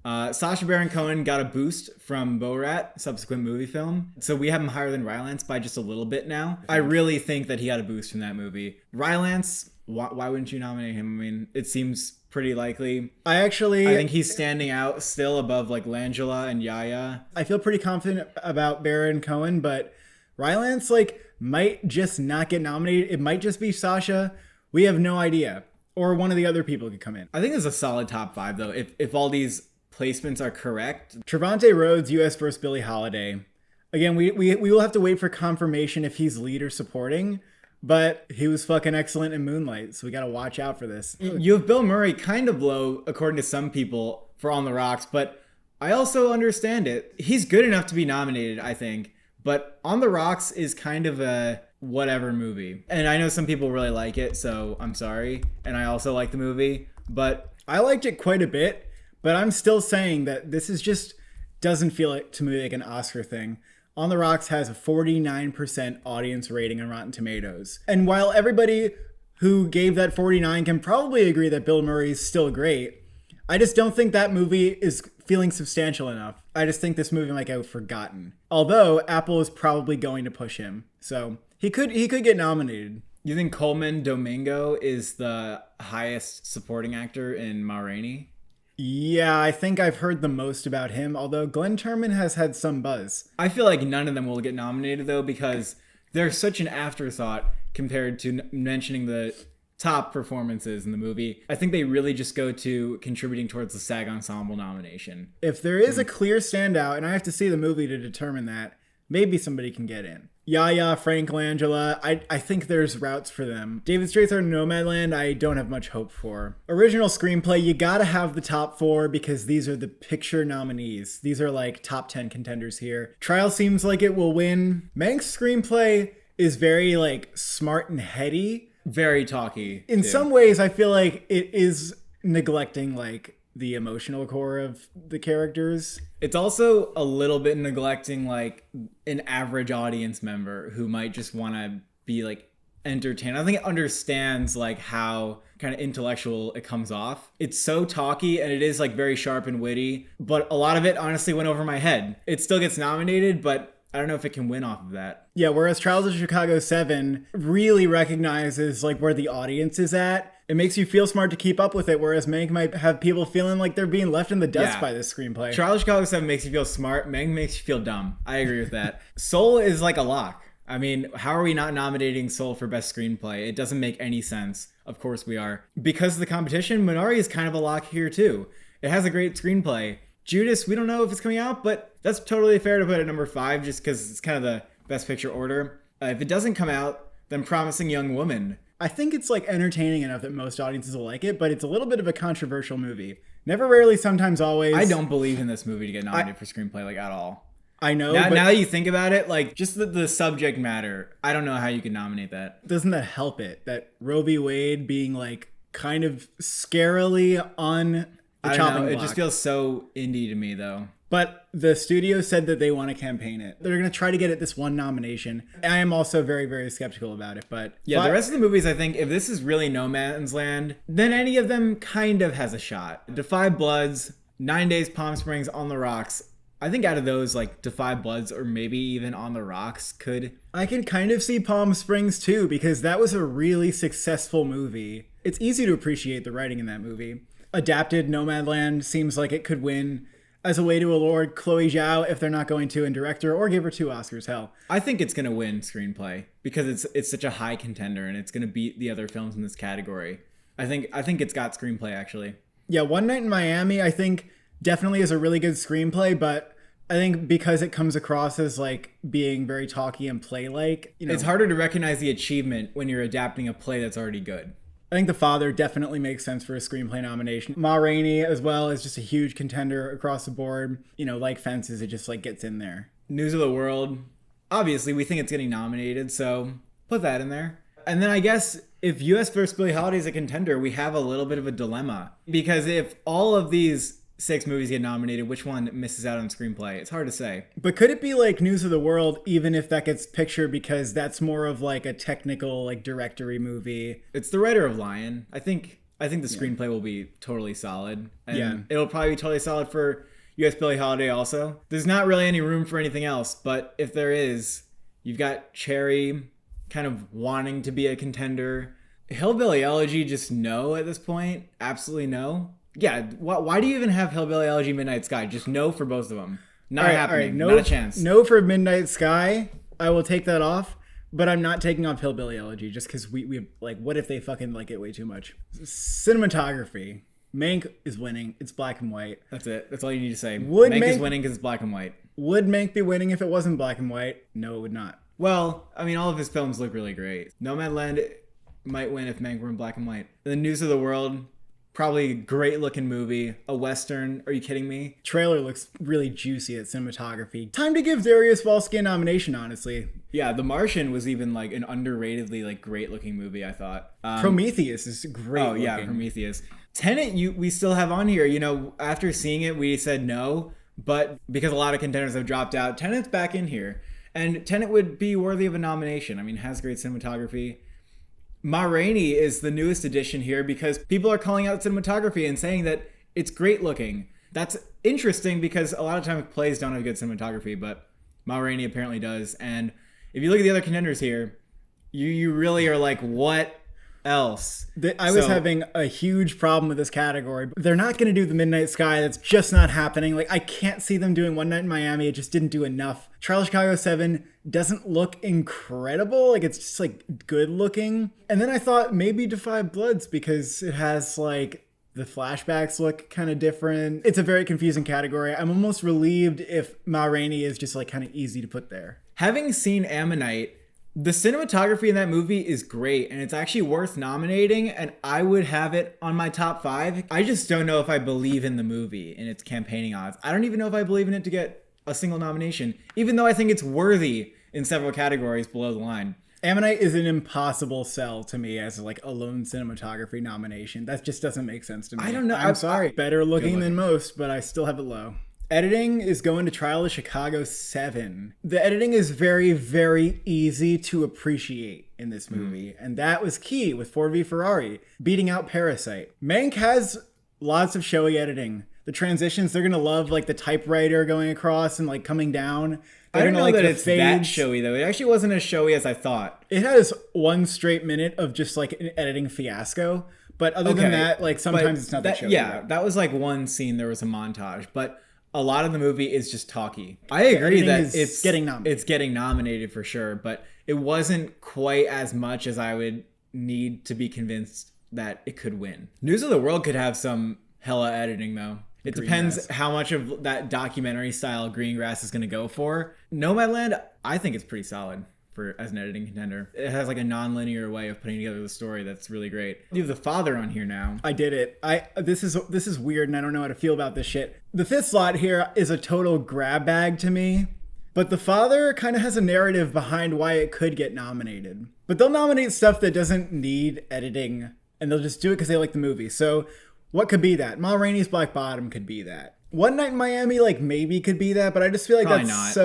B: Sacha Baron Cohen got a boost from Borat, subsequent movie film. So we have him higher than Rylance by just a little bit now. I really think that he got a boost from that movie. Rylance, why wouldn't you nominate him? I mean, it seems pretty likely. I think he's standing out still above like Langela and Yaya.
A: I feel pretty confident about Baron Cohen, but Rylance like might just not get nominated. It might just be Sasha. We have no idea. Or one of the other people could come in.
B: I think it's a solid top 5 though. If all these placements are correct.
A: Trevante Rhodes, US versus Billie Holiday. Again, we will have to wait for confirmation if he's lead or supporting, but he was fucking excellent in Moonlight, so we got to watch out for this.
B: You have Bill Murray kind of low, according to some people, for On the Rocks, but I also understand it. He's good enough to be nominated, I think, but On the Rocks is kind of a whatever movie. And I know some people really like it, so I'm sorry. And I also like the movie, but
A: I liked it quite a bit. But I'm still saying that this is just doesn't feel like to me like an Oscar thing. On the Rocks has a 49% audience rating on Rotten Tomatoes. And while everybody who gave that 49 can probably agree that Bill Murray is still great, I just don't think that movie is feeling substantial enough. I just think this movie might get forgotten. Although Apple is probably going to push him. So he could get nominated.
B: You think Coleman Domingo is the highest supporting actor in Ma Rainey?
A: Yeah, I think I've heard the most about him, although Glenn Turman has had some buzz.
B: I feel like none of them will get nominated, though, because they're such an afterthought compared to mentioning the top performances in the movie. I think they really just go to contributing towards the SAG Ensemble nomination.
A: If there is a clear standout, and I have to see the movie to determine that, maybe somebody can get in. Yaya, Frank Langella, I think there's routes for them. David Strathairn, Nomadland, I don't have much hope for. Original screenplay, you gotta have the top 4 because these are the picture nominees. These are like top 10 contenders here. Trial seems like it will win. Manx's screenplay is very like smart and heady.
B: Very talky.
A: In some ways, I feel like it is neglecting like the emotional core of the characters.
B: It's also a little bit neglecting like an average audience member who might just want to be like entertained. I think it understands like how kind of intellectual it comes off. It's so talky and it is like very sharp and witty, but a lot of it honestly went over my head. It still gets nominated, but I don't know if it can win off of that.
A: Yeah, whereas Trials of Chicago 7 really recognizes like where the audience is at. It makes you feel smart to keep up with it, whereas Mank might have people feeling like they're being left in the dust by this screenplay.
B: Trials of Chicago 7 makes you feel smart. Mank makes you feel dumb. I agree with that. Soul is like a lock. I mean, how are we not nominating Soul for Best Screenplay? It doesn't make any sense. Of course we are. Because of the competition, Minari is kind of a lock here too. It has a great screenplay. Judas, we don't know if it's coming out, but that's totally fair to put at number 5 just because it's kind of the best picture order. If it doesn't come out, then Promising Young Woman.
A: I think it's like entertaining enough that most audiences will like it, but it's a little bit of a controversial movie. Never, rarely, sometimes, always.
B: I don't believe in this movie to get nominated for screenplay like at all.
A: I know.
B: Now that you think about it, like just the subject matter, I don't know how you could nominate that.
A: Doesn't that help it? That Roe v. Wade being like kind of scarily on the chopping block.
B: It just feels so indie to me though.
A: But the studio said that they want to campaign it. They're going to try to get it this one nomination. I am also very, very skeptical about it. But
B: yeah, the rest of the movies, I think, if this is really No Man's Land, then any of them kind of has a shot. Defy Bloods, 9 Days, Palm Springs, On the Rocks. I think out of those, like Defy Bloods or maybe even On the Rocks could.
A: I can kind of see Palm Springs too, because that was a really successful movie. It's easy to appreciate the writing in that movie. Adapted Nomadland seems like it could win as a way to award Chloe Zhao if they're not going to in director or give her 2 Oscars. Hell,
B: I think it's going to win screenplay because it's such a high contender and it's going to beat the other films in this category. I think it's got screenplay actually.
A: Yeah, One Night in Miami, I think definitely is a really good screenplay, but I think because it comes across as like being very talky and play-like,
B: it's harder to recognize the achievement when you're adapting a play that's already good.
A: I think The Father definitely makes sense for a screenplay nomination. Ma Rainey as well is just a huge contender across the board. Like Fences, it just like gets in there.
B: News of the World, obviously we think it's getting nominated, so put that in there. And then I guess if US vs. Billie Holiday is a contender, we have a little bit of a dilemma. Because if all of these 6 movies get nominated, which one misses out on screenplay? It's hard to say.
A: But could it be like News of the World, even if that gets picture, because that's more of like a technical like directory movie?
B: It's the writer of Lion. I think the screenplay will be totally solid. And it'll probably be totally solid for US Billie Holiday also. There's not really any room for anything else, but if there is, you've got Cherry kind of wanting to be a contender. Hillbilly Elegy, just no at this point. Absolutely no. Yeah, why do you even have Hillbilly Elegy, Midnight Sky? Just no for both of them. Not happening. No, not a chance.
A: No for Midnight Sky. I will take that off. But I'm not taking off Hillbilly Elegy just because we like, what if they fucking like it way too much? Cinematography. Mank is winning. It's black and white.
B: That's it. That's all you need to say. Mank is winning because it's black and white.
A: Would Mank be winning if it wasn't black and white? No, it would not.
B: Well, I mean, all of his films look really great. Nomadland might win if Mank were in black and white. The News of the World, probably a great looking movie. A Western. Are you kidding me?
A: Trailer looks really juicy at cinematography. Time to give Darius Wolski a nomination, honestly.
B: Yeah, The Martian was even like an underratedly like great looking movie, I thought.
A: Prometheus is great looking.
B: Yeah, Prometheus. Tenet, we still have on here. After seeing it, we said no, but because a lot of contenders have dropped out, Tenet's back in here. And Tenet would be worthy of a nomination. I mean, it has great cinematography. Ma Rainey is the newest addition here because people are calling out cinematography and saying that it's great looking. That's interesting because a lot of times plays don't have good cinematography, but Ma Rainey apparently does. And if you look at the other contenders here, you really are like, what else?
A: I was having a huge problem with this category. They're not going to do The Midnight Sky. That's just not happening. Like, I can't see them doing One Night in Miami. It just didn't do enough. Trial of Chicago 7 doesn't look incredible. Like, it's just like good looking. And then I thought maybe Defy Bloods because it has like the flashbacks look kind of different. It's a very confusing category. I'm almost relieved if Ma Rainey is just like kind of easy to put there.
B: Having seen Ammonite, the cinematography in that movie is great, and it's actually worth nominating, and I would have it on my top 5. I just don't know if I believe in the movie and its campaigning odds. I don't even know if I believe in it to get a single nomination, even though I think it's worthy in several categories below the line.
A: Ammonite is an impossible sell to me as like a lone cinematography nomination. That just doesn't make sense to me.
B: I don't know.
A: I'm sorry. Better looking than most, but I still have it low. Editing is going to Trial of Chicago 7. The editing is very, very easy to appreciate in this movie. And that was key with Ford v Ferrari, beating out Parasite. Mank has lots of showy editing. The transitions, they're going to love like the typewriter going across and like coming down.
B: I don't know that it's that showy though. It actually wasn't as showy as I thought.
A: It has one straight minute of just like an editing fiasco. But other than that, like sometimes it's not that showy.
B: Yeah, that was like one scene. There was a montage. But a lot of the movie is just talky. I agree that it's getting nominated. It's getting nominated for sure, but it wasn't quite as much as I would need to be convinced that it could win. News of the World could have some hella editing though. It depends how much of that documentary style Greengrass is going to go for. Nomadland, I think it's pretty solid as an editing contender. It has like a non-linear way of putting together the story that's really great. You have The Father on here now.
A: I did it. This is weird and I don't know how to feel about this shit. The 5th slot here is a total grab bag to me, but The Father kind of has a narrative behind why it could get nominated. But they'll nominate stuff that doesn't need editing and they'll just do it because they like the movie. So what could be that? Ma Rainey's Black Bottom could be that. One Night in Miami, like maybe could be that, but I just feel like probably that's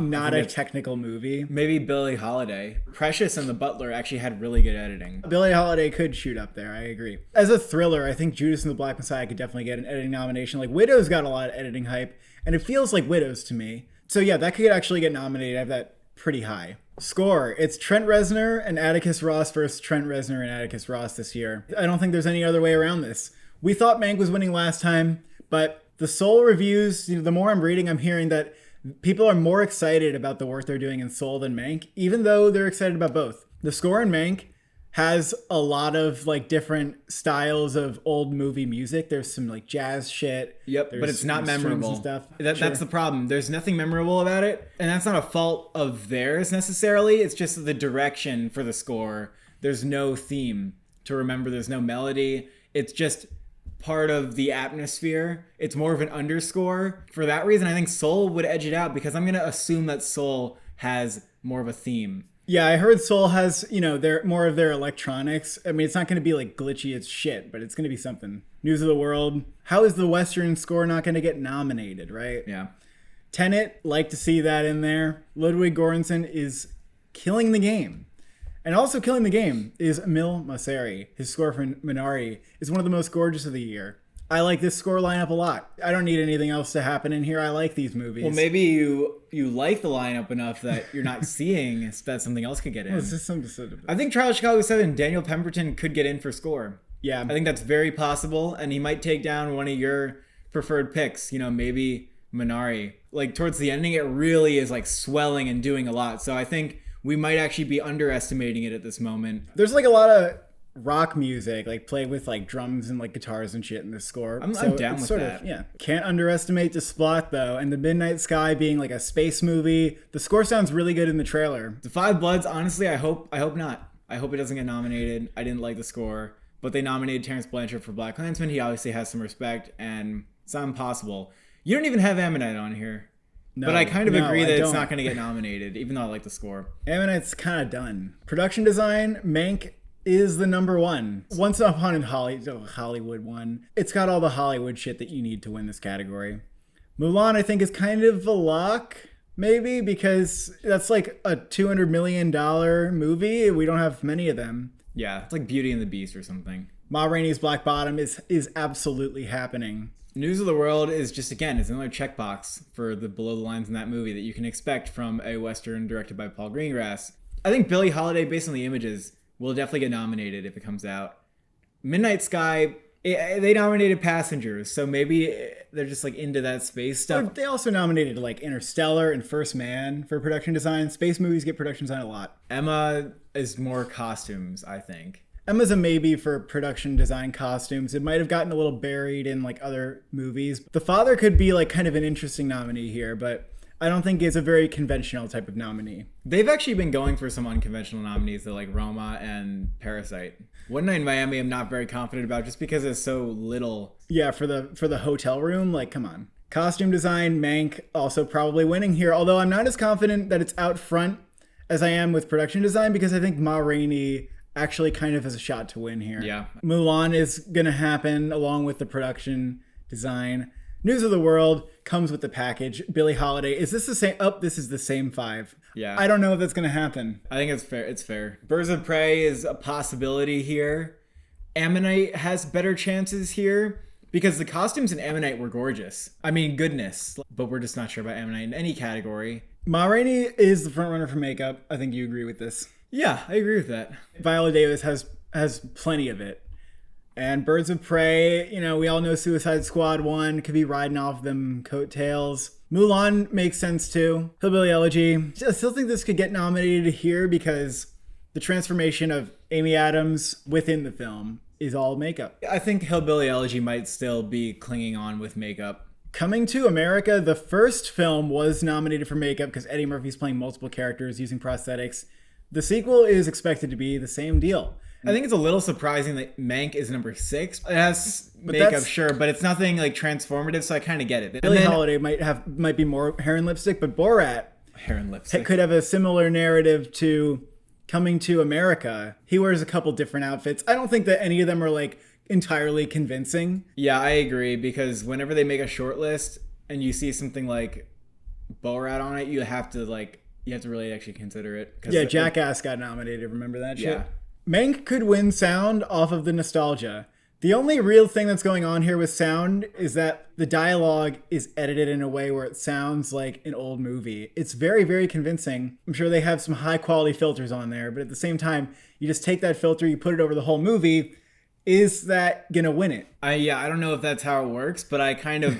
A: not a technical movie.
B: Maybe Billie Holiday. Precious and The Butler actually had really good editing.
A: Billie Holiday could shoot up there, I agree. As a thriller, I think Judas and the Black Messiah could definitely get an editing nomination. Like Widow's got a lot of editing hype, and it feels like Widow's to me. So yeah, that could actually get nominated. I have that pretty high. Score. It's Trent Reznor and Atticus Ross versus Trent Reznor and Atticus Ross this year. I don't think there's any other way around this. We thought Mank was winning last time, but the Soul reviews, the more I'm reading, I'm hearing that people are more excited about the work they're doing in Soul than Mank, even though they're excited about both. The score in Mank has a lot of like different styles of old movie music. There's some like jazz shit.
B: Yep, but it's not memorable.
A: And stuff.
B: That's the problem. There's nothing memorable about it, and that's not a fault of theirs necessarily. It's just the direction for the score. There's no theme to remember. There's no melody. It's just part of the atmosphere. It's more of an underscore. For that reason, I think Soul would edge it out because I'm going to assume that Soul has more of a theme.
A: Yeah, I heard Soul has, their more of their electronics. I mean, it's not going to be like glitchy as shit, but it's going to be something. News of the World. How is the Western score not going to get nominated, right?
B: Yeah.
A: Tenet, like to see that in there. Ludwig Göransson is killing the game. And also killing the game is Emil Mosseri. His score for Minari is one of the most gorgeous of the year. I like this score lineup a lot. I don't need anything else to happen in here. I like these movies.
B: Well, maybe you like the lineup enough that you're not seeing that something else could get in.
A: Well, it's just something sort of...
B: I think Trial of Chicago 7, Daniel Pemberton could get in for score.
A: Yeah.
B: I think that's very possible, and he might take down one of your preferred picks. Maybe Minari. Like, towards the ending, it really is, like, swelling and doing a lot. So I think we might actually be underestimating it at this moment.
A: There's, like, a lot of rock music, like played with like drums and like guitars and shit in this score.
B: I'm down with that.
A: Yeah. Can't underestimate Desplat though, and the Midnight Sky being like a space movie. The score sounds really good in the trailer.
B: The Five Bloods, honestly, I hope not. I hope it doesn't get nominated. I didn't like the score, but they nominated Terrence Blanchard for Black Klansman. He obviously has some respect, and it's not impossible. You don't even have Ammonite on here. No, but I kind of agree that it's not going to get nominated, even though I like the score.
A: Ammonite's kind of done. Production design, Mank is the number one. Once Upon a Hollywood one. It's got all the Hollywood shit that you need to win this category. Mulan, I think, is kind of a lock, maybe, because that's like a $200 million movie. We don't have many of them.
B: Yeah, it's like Beauty and the Beast or something.
A: Ma Rainey's Black Bottom is absolutely happening.
B: News of the World is just, again, it's another checkbox for the below the lines in that movie that you can expect from a Western directed by Paul Greengrass. I think Billie Holiday, based on the images, will definitely get nominated if it comes out. Midnight Sky, they nominated Passengers, so maybe they're just like into that space stuff.
A: They also nominated like Interstellar and First Man for production design. Space movies get production design a lot.
B: Emma is more costumes, I think.
A: Emma's a maybe for production design costumes. It might have gotten a little buried in like other movies. The Father could be like kind of an interesting nominee here, but I don't think it's a very conventional type of nominee.
B: They've actually been going for some unconventional nominees, though, like Roma and Parasite. One Night in Miami, I'm not very confident about just because it's so little.
A: Yeah, for the hotel room, like, come on. Costume design, Mank also probably winning here, although I'm not as confident that it's out front as I am with production design because I think Ma Rainey actually kind of has a shot to win here.
B: Yeah.
A: Mulan is going to happen along with the production design. News of the World comes with the package. Billie Holiday. Is this the same? Oh, this is the same five.
B: Yeah.
A: I don't know if that's going to happen.
B: I think it's fair. It's fair. Birds of Prey is a possibility here. Ammonite has better chances here because the costumes in Ammonite were gorgeous. I mean, goodness. But we're just not sure about Ammonite in any category.
A: Ma Rainey is the front runner for makeup. I think you agree with this.
B: Yeah, I agree with that.
A: Viola Davis has plenty of it. And Birds of Prey, we all know Suicide Squad 1 could be riding off them coattails. Mulan makes sense too. Hillbilly Elegy. I still think this could get nominated here because the transformation of Amy Adams within the film is all makeup.
B: I think Hillbilly Elegy might still be clinging on with makeup.
A: Coming to America, the first film was nominated for makeup because Eddie Murphy's playing multiple characters using prosthetics. The sequel is expected to be the same deal.
B: I think it's a little surprising that Mank is number 6. It has makeup, sure, but it's nothing like transformative, so I kind of get it.
A: Billie Holiday might be more hair and lipstick, but Borat
B: hair and lipstick
A: could have a similar narrative to Coming to America. He wears a couple different outfits. I don't think that any of them are like entirely convincing.
B: Yeah, I agree, because whenever they make a short list and you see something like Borat on it, you have to really actually consider it.
A: Yeah, Jackass got nominated. Remember that shit?
B: Yeah.
A: Mank could win sound off of the nostalgia. The only real thing that's going on here with sound is that the dialogue is edited in a way where it sounds like an old movie. It's very, very convincing. I'm sure they have some high quality filters on there, but at the same time, you just take that filter, you put it over the whole movie. Is that gonna win it?
B: I don't know if that's how it works, but I kind of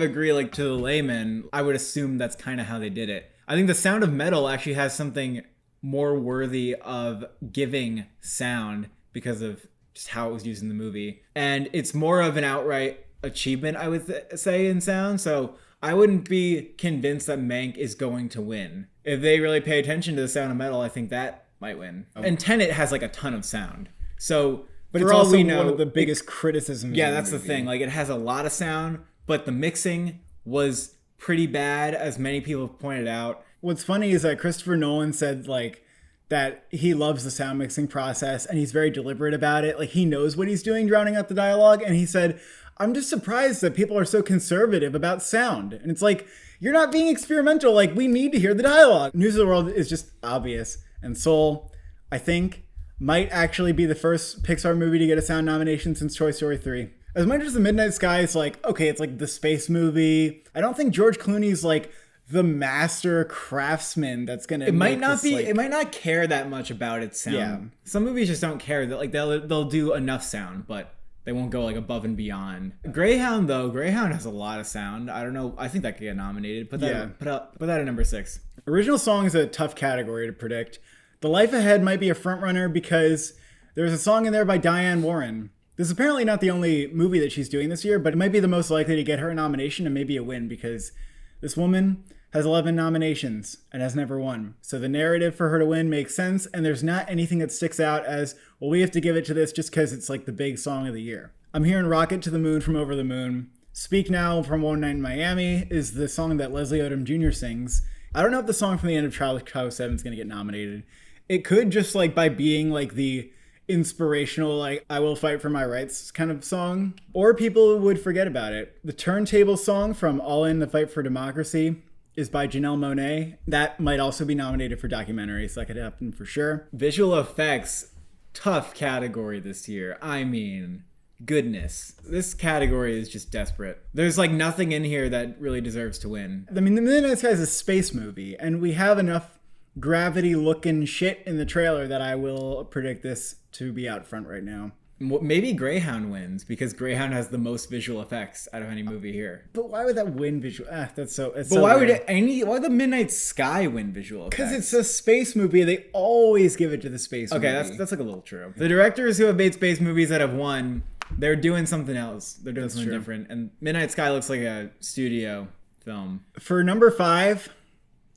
B: agree. Like, to the layman, I would assume that's kind of how they did it. I think The Sound of Metal actually has something more worthy of giving sound because of just how it was used in the movie. And it's more of an outright achievement, I would say, in sound. So I wouldn't be convinced that Mank is going to win. If they really pay attention to the sound of metal, I think that might win. Oh. And Tenet has like a ton of sound. So,
A: but it's also one of the biggest criticisms.
B: Yeah, that's the thing. Like, it has a lot of sound, but the mixing was pretty bad, as many people have pointed out.
A: What's funny is that Christopher Nolan said like that he loves the sound mixing process and he's very deliberate about it. Like, he knows what he's doing, drowning out the dialogue. And he said, I'm just surprised that people are so conservative about sound. And it's like, you're not being experimental. Like, we need to hear the dialogue. News of the World is just obvious. And Soul, I think, might actually be the first Pixar movie to get a sound nomination since Toy Story 3. As much as The Midnight Sky is like, okay, it's like the space movie, I don't think George Clooney's like the master craftsman that's gonna.
B: It might not be. Like, it might not care that much about its sound. Yeah. Some movies just don't care. That like they'll do enough sound, but they won't go like above and beyond. Greyhound has a lot of sound. I don't know. I think that could get nominated. Put that at number 6. Original
A: song is a tough category to predict. The Life Ahead might be a frontrunner because there's a song in there by Diane Warren. This is apparently not the only movie that she's doing this year, but it might be the most likely to get her a nomination and maybe a win because this woman has 11 nominations and has never won. So the narrative for her to win makes sense, and there's not anything that sticks out as, well, we have to give it to this just because it's like the big song of the year. I'm hearing Rocket to the Moon from Over the Moon. Speak Now from One Night in Miami is the song that Leslie Odom Jr. sings. I don't know if the song from the end of Chicago 7 is going to get nominated. It could, just like by being like the inspirational, like, I will fight for my rights kind of song, or people would forget about it. The Turntable song from All In the Fight for Democracy is by Janelle Monáe. That might also be nominated for documentary, so that could happen for sure.
B: Visual effects, tough category this year. I mean, goodness. This category is just desperate. There's like nothing in here that really deserves to win.
A: I mean, The Midnight Sky is a space movie, and we have enough gravity looking shit in the trailer that I will predict this to be out front right now.
B: Maybe Greyhound wins because Greyhound has the most visual effects out of any movie here.
A: But why would that win visual?
B: Why would The Midnight Sky win visual effects?
A: Because it's a space movie. They always give it to the space movie.
B: Okay, that's like a little true. The directors who have made space movies that have won, they're doing something else. They're doing something different. And Midnight Sky looks like a studio film.
A: For number 5,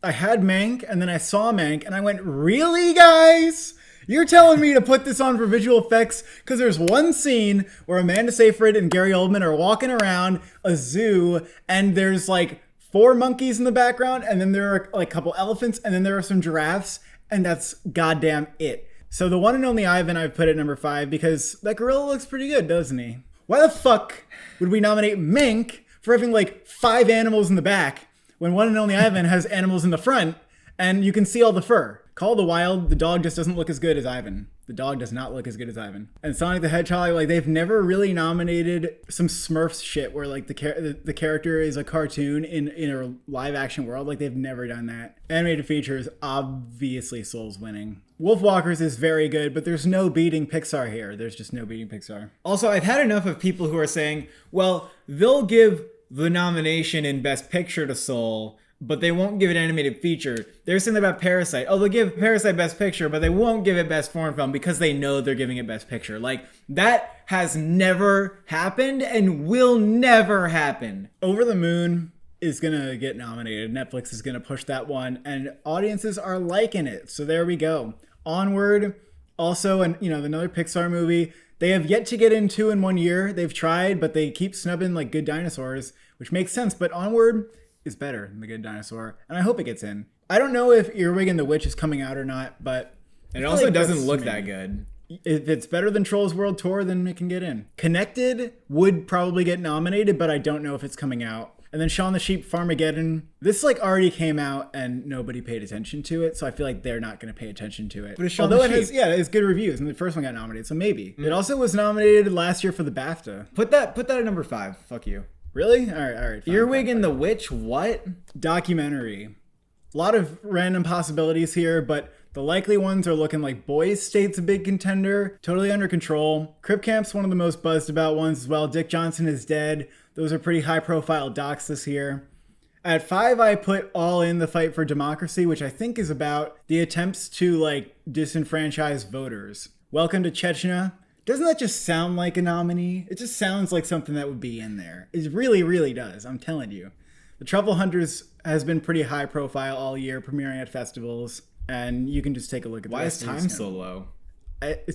A: I had Mank, and then I saw Mank, and I went, really, guys? You're telling me to put this on for visual effects? Because there's one scene where Amanda Seyfried and Gary Oldman are walking around a zoo, and there's like 4 monkeys in the background, and then there are like a couple elephants, and then there are some giraffes, and that's goddamn it. So the one and only Ivan I've put at number 5 because that gorilla looks pretty good, doesn't he? Why the fuck would we nominate Mank for having like 5 animals in the back when one and only Ivan has animals in the front and you can see all the fur? Call of the Wild, the dog just doesn't look as good as Ivan. The dog does not look as good as Ivan. And Sonic the Hedgehog, like, they've never really nominated some Smurfs shit where like the character is a cartoon in a live action world. Like, they've never done that. Animated features, obviously Soul's winning. Wolfwalkers is very good, but there's no beating Pixar here. There's just no beating Pixar.
B: Also, I've had enough of people who are saying, well, they'll give the nomination in Best Picture to Soul, but they won't give it animated feature. They're saying about Parasite. Oh, they'll give Parasite Best Picture, but they won't give it Best Foreign Film because they know they're giving it Best Picture. Like, that has never happened and will never happen.
A: Over the Moon is gonna get nominated. Netflix is gonna push that one, and audiences are liking it. So there we go. Onward, also, and another Pixar movie. They have yet to get in 2 in 1 year. They've tried, but they keep snubbing like Good Dinosaurs, which makes sense. But Onward is better than The Good Dinosaur, and I hope it gets in. I don't know if Earwig and the Witch is coming out or not, but
B: it also doesn't look that good.
A: If it's better than Trolls World Tour, then it can get in. Connected would probably get nominated, but I don't know if it's coming out. And then Shaun the Sheep Farmageddon. This like already came out and nobody paid attention to it, so I feel like they're not going to pay attention to it.
B: But
A: although it has good reviews, and the first one got nominated, so maybe. It also was nominated last year for the BAFTA.
B: Put that at number 5. Fuck you.
A: Really? All right. Fine,
B: Earwig and the Witch, what?
A: Documentary. A lot of random possibilities here, but the likely ones are looking like Boys State's a big contender, Totally Under Control. Crip Camp's one of the most buzzed about ones as well. Dick Johnson is Dead. Those are pretty high profile docs this year. At 5, I put All In: The Fight for Democracy, which I think is about the attempts to like disenfranchise voters. Welcome to Chechnya. Doesn't that just sound like a nominee? It just sounds like something that would be in there. It really, really does. I'm telling you. The Truffle Hunters has been pretty high profile all year, premiering at festivals, and you can just take a look at.
B: Why is time so low?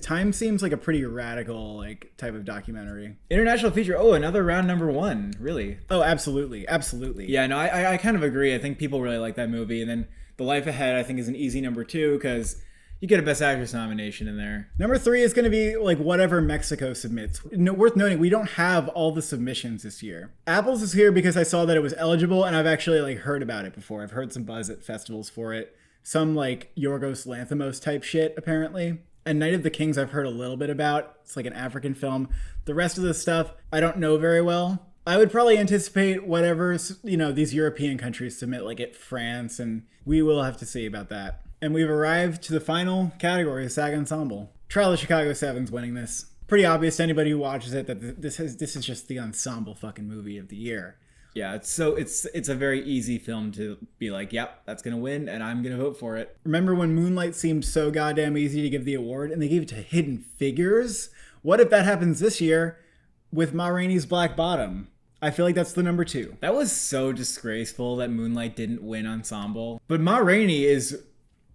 A: Time seems like a pretty radical like type of documentary.
B: International feature. Oh, another round number 1. Really?
A: Oh, absolutely, absolutely.
B: Yeah, no, I kind of agree. I think people really like that movie, and then The Life Ahead I think is an easy number 2 because you get a Best Actress nomination in there.
A: Number 3 is going to be like whatever Mexico submits. Worth noting, we don't have all the submissions this year. Apples is here because I saw that it was eligible, and I've actually like heard about it before. I've heard some buzz at festivals for it. Some like Yorgos Lanthimos type shit apparently. And Night of the Kings I've heard a little bit about. It's like an African film. The rest of the stuff I don't know very well. I would probably anticipate whatever, these European countries submit, like at France, and we will have to see about that. And we've arrived to the final category, SAG Ensemble. Trial of Chicago 7's winning this. Pretty obvious to anybody who watches it that this is just the ensemble fucking movie of the year.
B: Yeah, it's a very easy film to be like, yep, that's gonna win, and I'm gonna vote for it.
A: Remember when Moonlight seemed so goddamn easy to give the award, and they gave it to Hidden Figures? What if that happens this year with Ma Rainey's Black Bottom? I feel like that's the number 2.
B: That was so disgraceful that Moonlight didn't win ensemble. But Ma Rainey is,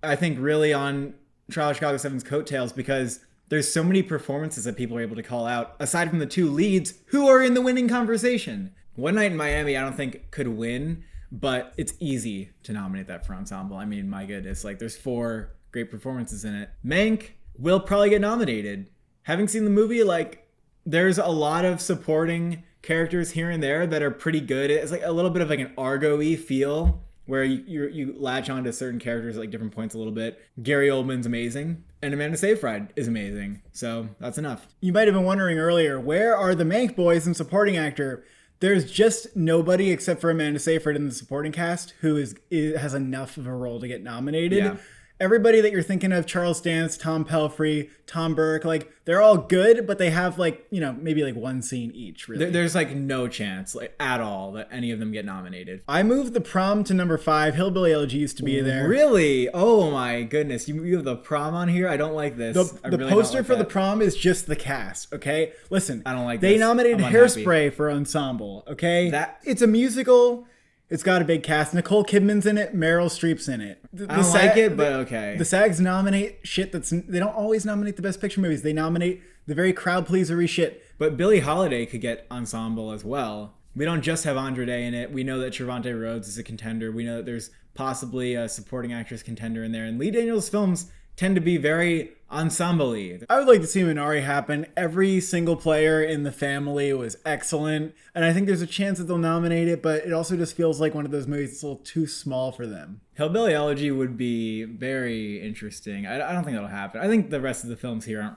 B: I think, really on Trial of Chicago 7's coattails because there's so many performances that people are able to call out, aside from the 2 leads who are in the winning conversation. One Night in Miami, I don't think could win, but it's easy to nominate that for ensemble. I mean, my goodness, like there's 4 great performances in it. Mank will probably get nominated. Having seen the movie, like there's a lot of supporting characters here and there that are pretty good. It's like a little bit of like an Argo-y feel where you latch onto certain characters at like different points a little bit. Gary Oldman's amazing, and Amanda Seyfried is amazing. So that's enough.
A: You might have been wondering earlier, where are the Mank boys in supporting actor? There's just nobody except for Amanda Seyfried in the supporting cast who has enough of a role to get nominated.
B: Yeah.
A: Everybody that you're thinking of, Charles Dance, Tom Pelphrey, Tom Burke, like they're all good, but they have like, maybe like one scene each, really.
B: There's like no chance like at all that any of them get nominated.
A: I moved The Prom to number 5. Hillbilly Elegy used to be there.
B: Really? Oh my goodness. You have The Prom on here? I don't like this.
A: The really poster for The Prom is just the cast, okay? Listen.
B: I don't like
A: this. They nominated
B: Hairspray
A: for ensemble, okay? It's a musical. It's got a big cast. Nicole Kidman's in it. Meryl Streep's in it.
B: I don't like it, but okay.
A: The SAGs nominate shit they don't always nominate the best picture movies. They nominate the very crowd pleasery shit.
B: But Billie Holiday could get ensemble as well. We don't just have Andra Day in it. We know that Trevante Rhodes is a contender. We know that there's possibly a supporting actress contender in there. And Lee Daniels' films tend to be very ensemble-y.
A: I would like to see Minari happen. Every single player in the family was excellent. And I think there's a chance that they'll nominate it, but it also just feels like one of those movies that's a little too small for them.
B: Hillbilly Elegy would be very interesting. I don't think that'll happen. I think the rest of the films here aren't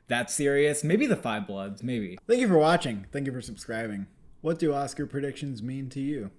B: that serious. Maybe The Five Bloods, maybe.
A: Thank you for watching. Thank you for subscribing. What do Oscar predictions mean to you?